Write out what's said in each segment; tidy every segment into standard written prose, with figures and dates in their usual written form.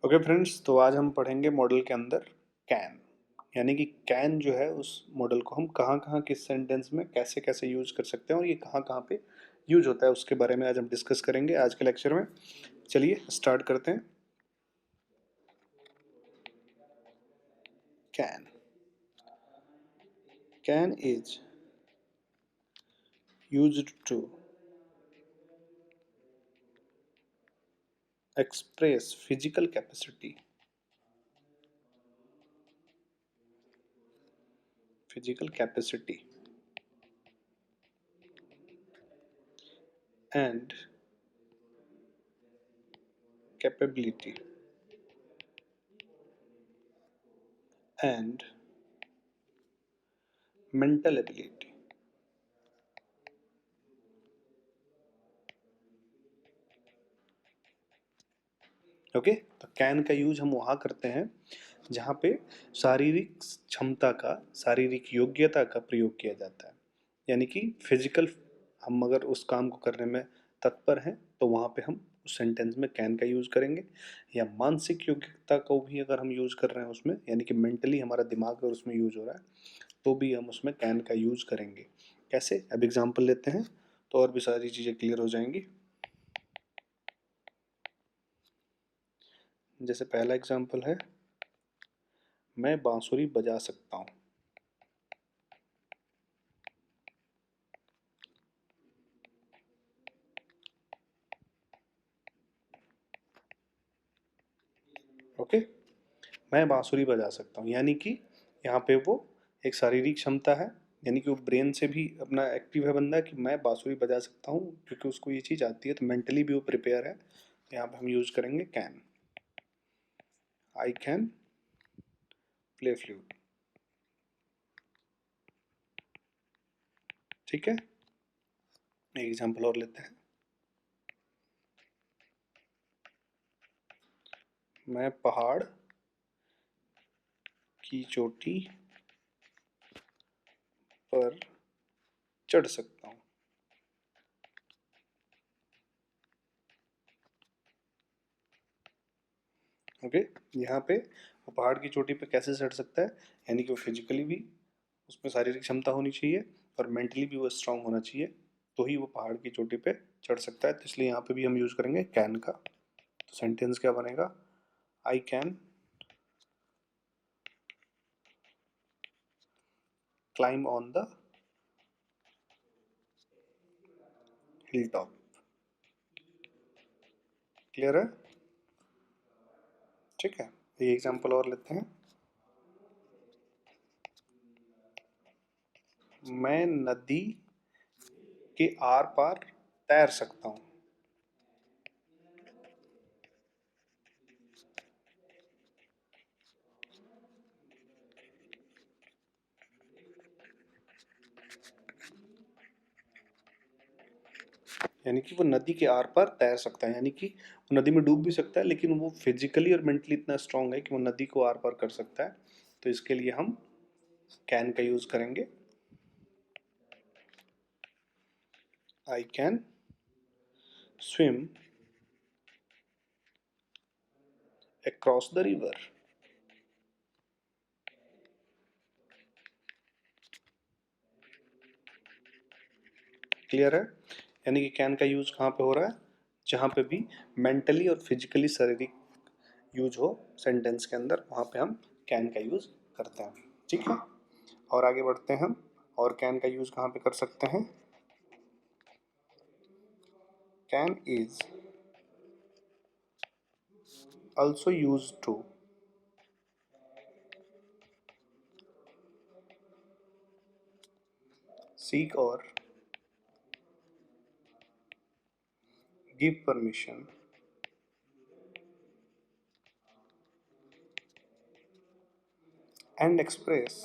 Okay friends, तो आज हम पढ़ेंगे मॉडल के अंदर कैन। यानी कि कैन जो है उस मॉडल को हम कहाँ कहाँ किस सेंटेंस में कैसे कैसे यूज कर सकते हैं और ये कहाँ कहाँ पे यूज होता है उसके बारे में आज हम डिस्कस करेंगे आज के लेक्चर में। चलिए स्टार्ट करते हैं। Can can is used to express physical capacity and capability and mental ability। Okay, तो कैन का यूज हम वहाँ करते हैं जहाँ पे शारीरिक क्षमता का, शारीरिक योग्यता का प्रयोग किया जाता है। यानी कि फिजिकल, हम अगर उस काम को करने में तत्पर हैं तो वहाँ पे हम उस सेंटेंस में कैन का यूज़ करेंगे। या मानसिक योग्यता को भी अगर हम यूज़ कर रहे हैं उसमें, यानी कि मेंटली हमारा दिमाग अगर उसमें यूज हो रहा है तो भी हम उसमें कैन का यूज़ करेंगे। कैसे, अब एग्जाम्पल लेते हैं तो और भी सारी चीज़ें क्लियर हो जाएंगी। जैसे पहला एग्जाम्पल है, मैं बांसुरी बजा सकता हूँ। ओके, मैं बांसुरी बजा सकता हूँ, यानी कि यहाँ पे वो एक शारीरिक क्षमता है, यानी कि वो ब्रेन से भी अपना एक्टिव है बंदा कि मैं बांसुरी बजा सकता हूँ, क्योंकि उसको ये चीज़ आती है, तो मेंटली भी वो प्रिपेयर है। तो यहाँ पे हम यूज करेंगे can. I can play flute. ठीक है, एक एग्जाम्पल और लेते हैं। मैं पहाड़ की चोटी पर चढ़ सकता हूँ। ओके, यहाँ पे वो पहाड़ की चोटी पे कैसे चढ़ सकता है, यानी कि वो फिजिकली भी उसमें शारीरिक क्षमता होनी चाहिए और मेंटली भी वो स्ट्रांग होना चाहिए, तो ही वो पहाड़ की चोटी पे चढ़ सकता है। तो इसलिए यहाँ पे भी हम यूज करेंगे कैन का। तो सेंटेंस क्या बनेगा, I can climb on the hill top. Clear है? ठीक है, ये एग्जाम्पल और लेते हैं। मैं नदी के आर पार तैर सकता हूँ। यानी कि वो नदी के आर पार तैर सकता है, यानी कि वो नदी में डूब भी सकता है, लेकिन वो फिजिकली और मेंटली इतना स्ट्रांग है कि वो नदी को आर पार कर सकता है। तो इसके लिए हम कैन का यूज करेंगे। I can swim across the river. Clear है? यानी कि कैन का यूज कहाँ पे हो रहा है, जहाँ पे भी मेंटली और फिजिकली शारीरिक यूज हो सेंटेंस के अंदर, वहाँ पे हम कैन का यूज करते हैं। ठीक है, और आगे बढ़ते हैं हम। और कैन का यूज कहाँ पे कर सकते हैं, can is also used to seek or give permission and express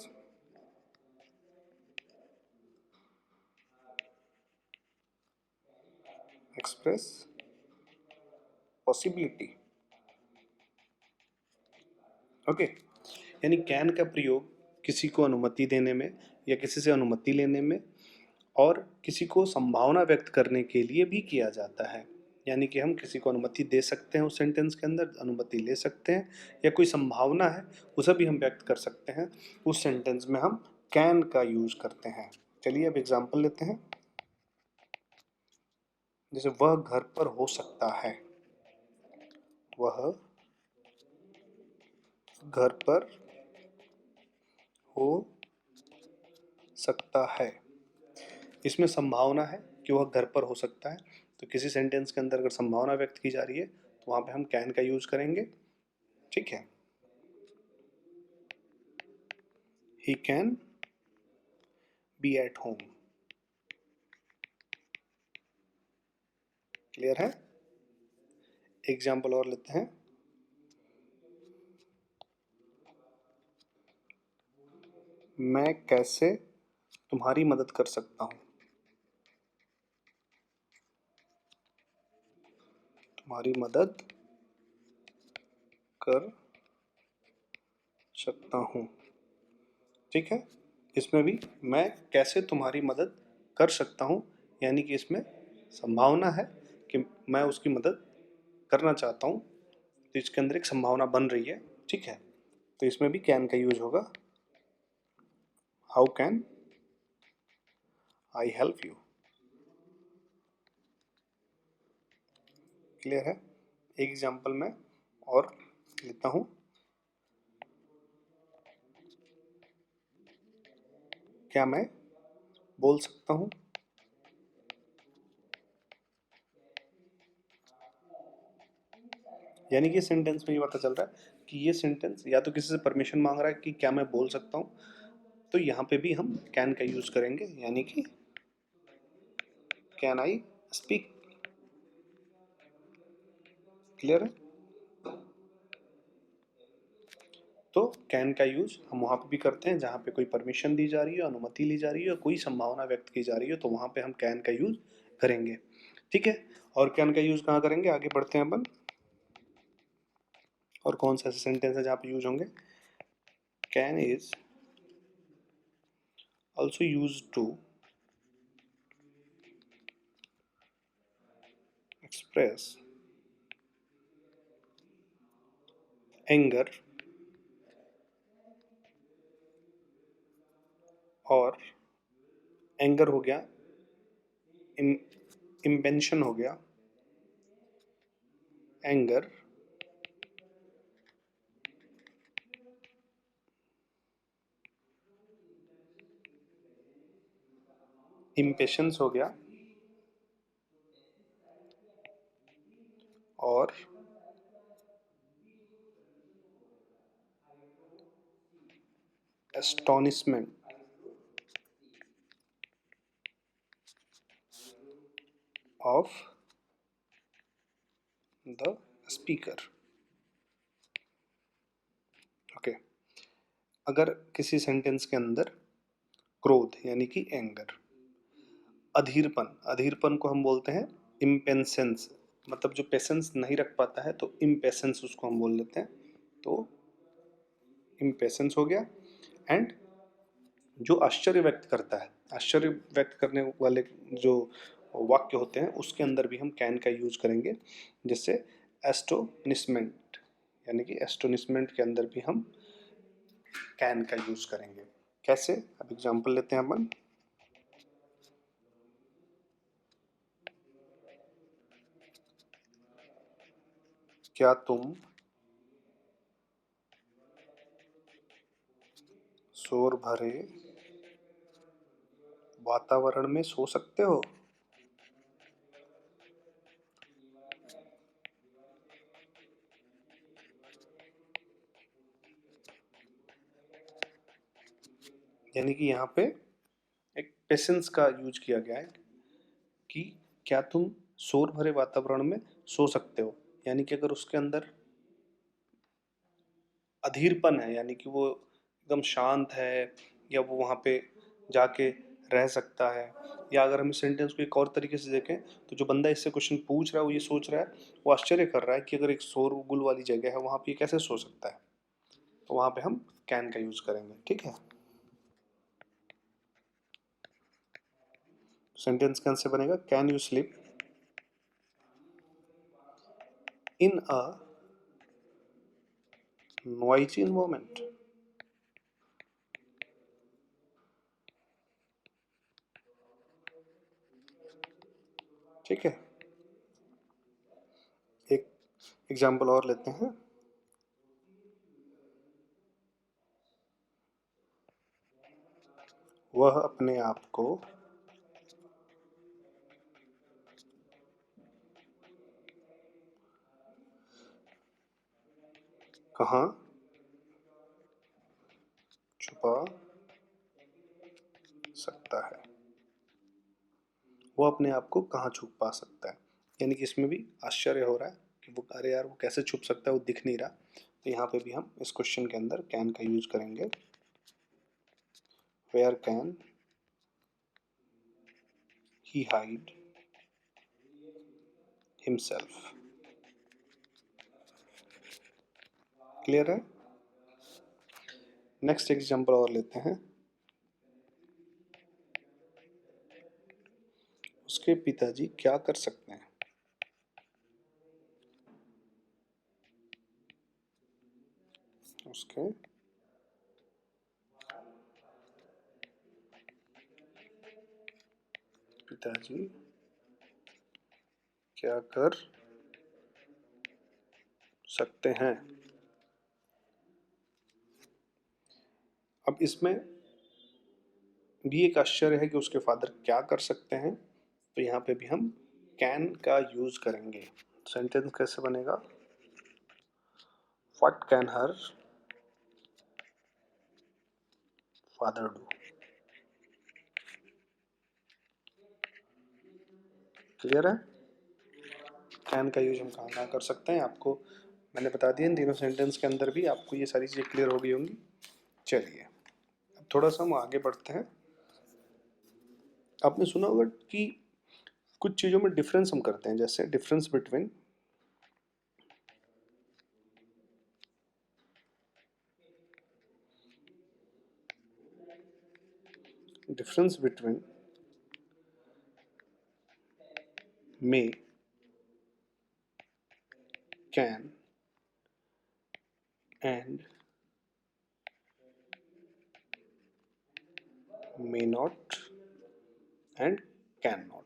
possibility। Okay, यानी कैन का प्रयोग किसी को अनुमति देने में या किसी से अनुमति लेने में और किसी को संभावना व्यक्त करने के लिए भी किया जाता है। यानी कि हम किसी को अनुमति दे सकते हैं, उस सेंटेंस के अंदर अनुमति ले सकते हैं, या कोई संभावना है उसे भी हम व्यक्त कर सकते हैं, उस सेंटेंस में हम कैन का यूज करते हैं। चलिए अब एग्जाम्पल लेते हैं। जैसे वह घर पर हो सकता है, वह घर पर हो सकता है। इसमें संभावना है कि वह घर पर हो सकता है, तो किसी सेंटेंस के अंदर अगर संभावना व्यक्त की जा रही है तो वहां पे हम कैन का यूज करेंगे। ठीक है, he can be at home. Clear है? एग्जाम्पल और लेते हैं। मैं कैसे तुम्हारी मदद कर सकता हूँ? तुम्हारी मदद कर सकता हूँ। ठीक है, इसमें भी मैं कैसे तुम्हारी मदद कर सकता हूँ, यानी कि इसमें संभावना है कि मैं उसकी मदद करना चाहता हूँ, तो इसके अंदर एक संभावना बन रही है। ठीक है, तो इसमें भी कैन का यूज होगा। How can I help you? Clear है? एक एग्जाम्पल मैं और लेता हूँ। क्या मैं बोल सकता हूँ? यानी कि सेंटेंस में ये पता चल रहा है कि ये सेंटेंस या तो किसी से परमिशन मांग रहा है कि क्या मैं बोल सकता हूँ, तो यहाँ पे भी हम कैन का यूज करेंगे, यानी कि कैन आई स्पीक। क्लियर है? तो कैन का यूज हम वहां पे भी करते हैं जहां पे कोई परमिशन दी जा रही है, अनुमति ली जा रही है, कोई संभावना व्यक्त की जा रही है, तो वहां पे हम कैन का यूज करेंगे। ठीक है, और कैन का यूज कहाँ करेंगे, आगे बढ़ते हैं अपन। और कौन सा ऐसे सेंटेंस है जहाँ पे यूज होंगे? Can is also use to express anger और एंगर हो गया, इम्पेंशन हो गया, एंगर, इम्पेशंस हो गया, और astonishment of the speaker. Okay, अगर किसी सेंटेंस के अंदर क्रोध यानी कि एंगर, अधीरपन, अधीरपन को हम बोलते हैं इम्पेशंस, मतलब जो पेशेंस नहीं रख पाता है तो इम्पेशंस उसको हम बोल देते हैं। तो इम्पेशंस हो गया, एंड जो आश्चर्य व्यक्त करता है, आश्चर्य व्यक्त करने वाले जो वाक्य होते हैं उसके अंदर भी हम कैन का यूज करेंगे, जिससे एस्टोनिशमेंट, यानी कि एस्टोनिशमेंट के अंदर भी हम कैन का यूज करेंगे। कैसे? अब एग्जांपल लेते हैं अपन। क्या तुम शोर भरे वातावरण में सो सकते हो? यानी कि यहाँ पे एक पेशेंस का यूज किया गया है कि क्या तुम शोर भरे वातावरण में सो सकते हो, यानी कि अगर उसके अंदर अधीरपन है, यानी कि वो एकदम शांत है, या वो वहाँ पे जाके रह सकता है, या अगर हम इस सेंटेंस को एक और तरीके से देखें तो जो बंदा इससे क्वेश्चन पूछ रहा है वो ये सोच रहा है, वो आश्चर्य कर रहा है कि अगर एक शोरगुल वाली जगह है वहाँ पे ये कैसे सो सकता है, तो वहाँ पे हम कैन का यूज करेंगे। ठीक है, सेंटेंस कैन से बनेगा can you sleep in a noisy environment. ठीक है, एक एग्जाम्पल और लेते हैं। वह अपने आप को कहाँ छुपा सकता है। वो अपने आप को कहाँ छुपा सकता है, यानी कि इसमें भी आश्चर्य हो रहा है कि वो, अरे यार वो कैसे छुप सकता है, वो दिख नहीं रहा। तो यहाँ पे भी हम इस क्वेश्चन के अंदर कैन का यूज करेंगे। Where can he hide himself. Clear है। नेक्स्ट एग्जांपल और लेते हैं। उसके पिताजी क्या कर सकते हैं। उसके पिताजी क्या कर सकते हैं। अब इसमें भी एक आश्चर्य है कि उसके फादर क्या कर सकते हैं, तो यहाँ पे भी हम कैन का यूज करेंगे। सेंटेंस कैसे बनेगा, what can her father do. Clear है। कैन का यूज हम कहाँ कहाँ कर सकते हैं, आपको मैंने बता दिया। इन तीनों सेंटेंस के अंदर भी आपको ये सारी चीज़ें क्लियर हो गई होंगी। चलिए अब थोड़ा सा हम आगे बढ़ते हैं। आपने सुना होगा कि कुछ चीज़ों में डिफरेंस हम करते हैं, जैसे difference between difference between may, can and may not and can not.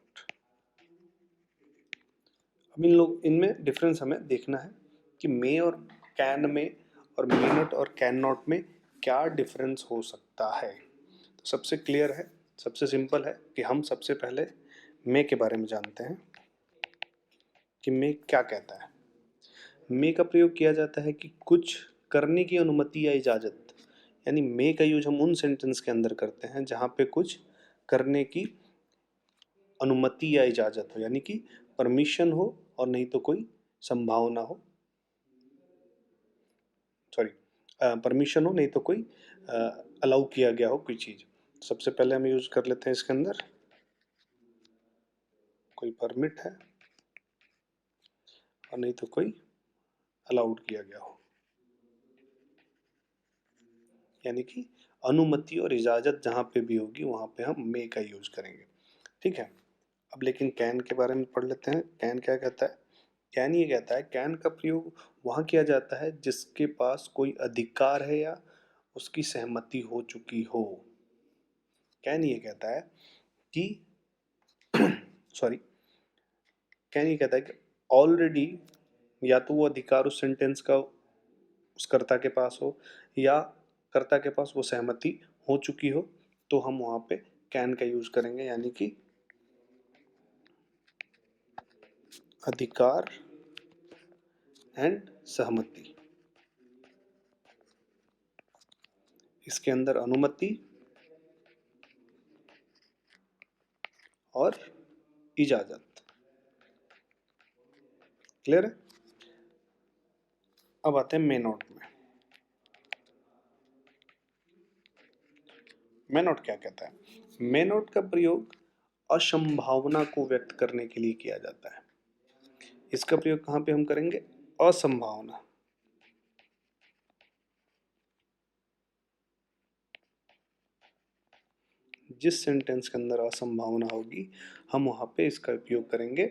अब इनमें डिफरेंस हमें देखना है कि मे और कैन में और मे नॉट और कैन नॉट में क्या डिफरेंस हो सकता है। तो सबसे क्लियर है, सबसे सिंपल है कि हम सबसे पहले मे के बारे में जानते हैं कि मे क्या कहता है। मे का प्रयोग किया जाता है कि कुछ करने की अनुमति या इजाज़त, यानी मे का यूज हम उन सेंटेंस के अंदर करते हैं जहाँ पे कुछ करने की अनुमति या इजाज़त हो, यानी कि परमिशन हो और नहीं तो कोई संभावना हो, सॉरी परमिशन हो नहीं तो कोई अलाउ किया गया हो कोई चीज़। सबसे पहले हम यूज कर लेते हैं इसके अंदर, कोई परमिट है और नहीं तो कोई अलाउड किया गया हो, यानी कि अनुमति और इजाज़त जहाँ पे भी होगी वहाँ पे हम मे का यूज करेंगे। ठीक है। अब लेकिन कैन के बारे में पढ़ लेते हैं। कैन क्या कहता है। कैन ये कहता है, कैन का प्रयोग वहाँ किया जाता है जिसके पास कोई अधिकार है या उसकी सहमति हो चुकी हो। कैन ये कहता है कि सॉरी, कैन ये कहता है कि ऑलरेडी या तो वो अधिकार उस सेंटेंस का उस कर्ता के पास हो या कर्ता के पास वो सहमति हो चुकी हो, तो हम वहाँ पे कैन का यूज करेंगे, यानी कि अधिकार एंड सहमति। इसके अंदर अनुमति और इजाजत। क्लियर है। अब आते हैं मे नोट में। मे नोट क्या कहता है। मे नोट का प्रयोग असंभावना को व्यक्त करने के लिए किया जाता है। इसका प्रयोग कहाँ पे हम करेंगे, असंभावना। जिस सेंटेंस के अंदर असंभावना होगी हम वहाँ पे इसका उपयोग करेंगे।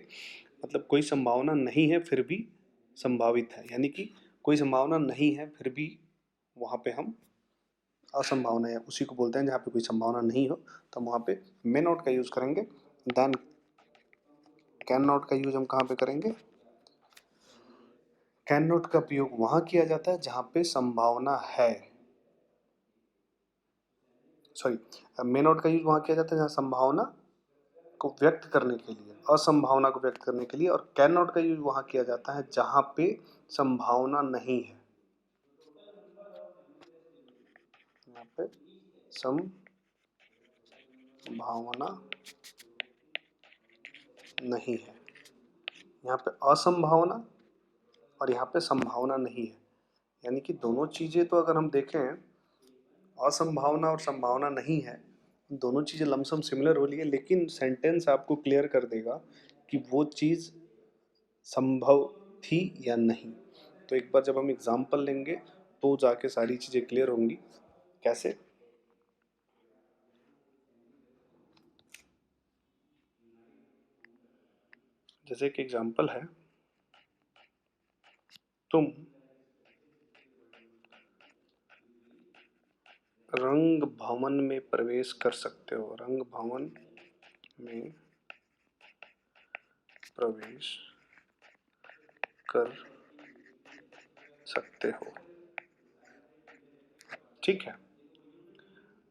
मतलब कोई संभावना नहीं है फिर भी संभावित है, यानी कि कोई संभावना नहीं है फिर भी वहाँ पे हम असंभावना है उसी को बोलते हैं जहाँ पे कोई संभावना नहीं हो, तो हम वहाँ पे मे नॉट का यूज़ करेंगे। देन कैन नॉट का यूज़ हम कहाँ पे करेंगे? कैन नॉट का प्रयोग वहाँ किया जाता है जहाँ पे संभावना है, सॉरी, मे नॉट का यूज़ वहाँ किया जाता है जहाँ संभावना को व्यक्त करने के लिए, असंभावना को व्यक्त करने के लिए, और कैन नॉट का यूज़ वहाँ किया जाता है जहाँ पे संभावना नहीं है। यहाँ पे संभावना नहीं है, यहाँ पे असंभावना और यहाँ पे संभावना नहीं है, यानी कि दोनों चीज़ें तो अगर हम देखें असंभावना और संभावना नहीं है, दोनों चीज़ें लमसम सिमिलर हो रही है, लेकिन सेंटेंस आपको क्लियर कर देगा कि वो चीज़ संभव थी या नहीं। तो एक बार जब हम एग्जाम्पल लेंगे तो जाके सारी चीज़ें क्लियर होंगी। कैसे? जैसे एक एग्जाम्पल है, तुम रंग भवन में प्रवेश कर सकते हो, रंग भवन में प्रवेश कर सकते हो। ठीक है,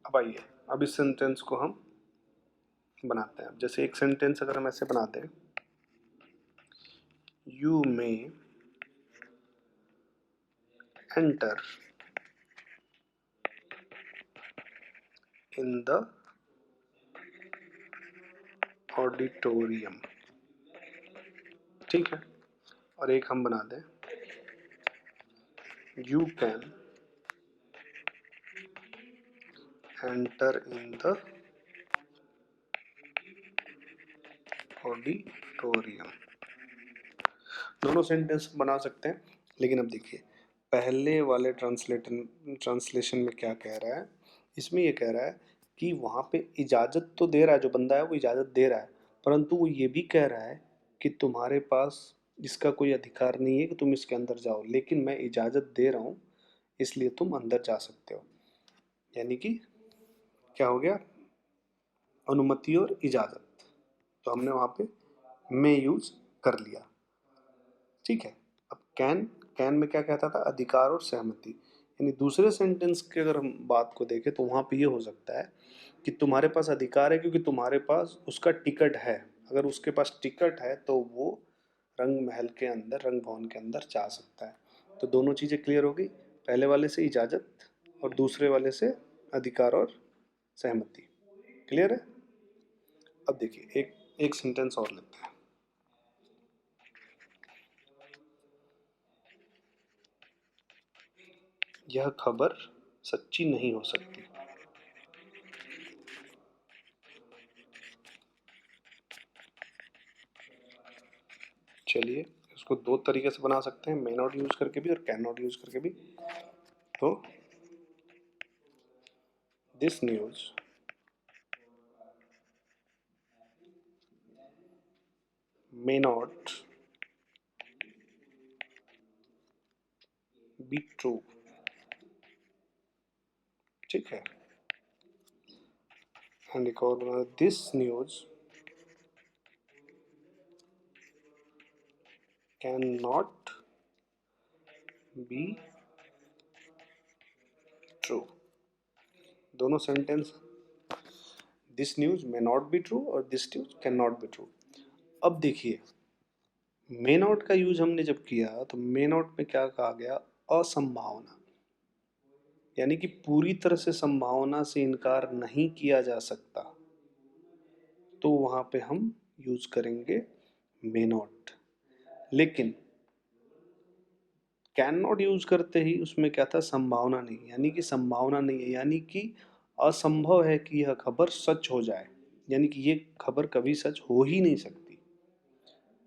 अब आइए, अब इस सेंटेंस को हम बनाते हैं। जैसे एक सेंटेंस अगर हम ऐसे बना दें, you may enter in the auditorium. ठीक है, और एक हम बना दें, you can enter in the auditorium. दोनों सेंटेंस बना सकते हैं, लेकिन अब देखिए पहले वाले ट्रांसलेशन में क्या कह रहा है, इसमें ये कह रहा है कि वहाँ पे इजाज़त तो दे रहा है, जो बंदा है वो इजाज़त दे रहा है, परंतु वो ये भी कह रहा है कि तुम्हारे पास इसका कोई अधिकार नहीं है कि तुम इसके अंदर जाओ, लेकिन मैं इजाज़त दे रहा हूँ इसलिए तुम अंदर जा सकते हो। यानी कि क्या हो गया? अनुमति और इजाज़त। तो हमने वहाँ पे मैं यूज़ कर लिया। ठीक है, अब कैन, कैन में क्या कहता था? अधिकार और सहमति। यानी दूसरे सेंटेंस के अगर हम बात को देखें तो वहाँ पे ये हो सकता है कि तुम्हारे पास अधिकार है क्योंकि तुम्हारे पास उसका टिकट है। अगर उसके पास टिकट है तो वो रंग महल के अंदर, रंग भवन के अंदर जा सकता है। तो दोनों चीज़ें क्लियर हो गई, पहले वाले से इजाज़त और दूसरे वाले से अधिकार और सहमति। क्लियर है? अब देखिए एक एक सेंटेंस और लेते हैं। यह खबर सच्ची नहीं हो सकती। चलिए इसको दो तरीके से बना सकते हैं, मे नॉट यूज करके भी और कैन नॉट यूज करके भी। तो this news may not be true. ठीक है, एंड एक और बना, this news can not be true. दोनों sentence, this news may not be true और this news can not be true. अब देखिए मे नॉट का यूज हमने जब किया तो मे नॉट में क्या कहा गया? असंभावना, यानी कि पूरी तरह से संभावना से इनकार नहीं किया जा सकता, तो वहां पे हम यूज करेंगे मे नॉट। लेकिन कैन नॉट यूज करते ही उसमें क्या था? संभावना नहीं, यानी कि संभावना नहीं है, यानी कि असंभव है कि यह खबर सच हो जाए, यानी कि ये खबर कभी सच हो ही नहीं सकती।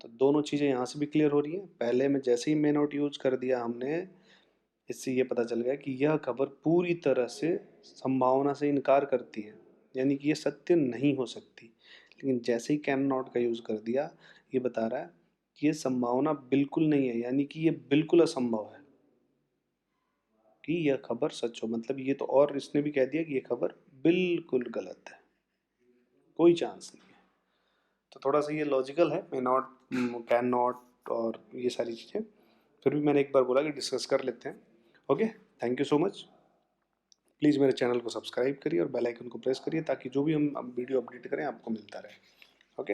तो दोनों चीज़ें यहाँ से भी क्लियर हो रही है। पहले में जैसे ही मे नॉट यूज कर दिया हमने, इससे ये पता चल गया कि यह खबर पूरी तरह से संभावना से इनकार करती है, यानी कि ये सत्य नहीं हो सकती। लेकिन जैसे ही कैन नॉट का यूज़ कर दिया, ये बता रहा है ये संभावना बिल्कुल नहीं है, यानी कि ये बिल्कुल असंभव है कि यह खबर सच हो। मतलब ये तो, और इसने भी कह दिया कि ये खबर बिल्कुल गलत है, कोई चांस नहीं है। तो थोड़ा सा ये लॉजिकल है, मे नॉट, कैन नॉट और ये सारी चीज़ें, फिर भी मैंने एक बार बोला कि डिस्कस कर लेते हैं। Okay, thank you so much. Please मेरे चैनल को सब्सक्राइब करिए और बेल आइकन को प्रेस करिए ताकि जो भी हम वीडियो अपडेट करें आपको मिलता रहे। ओके।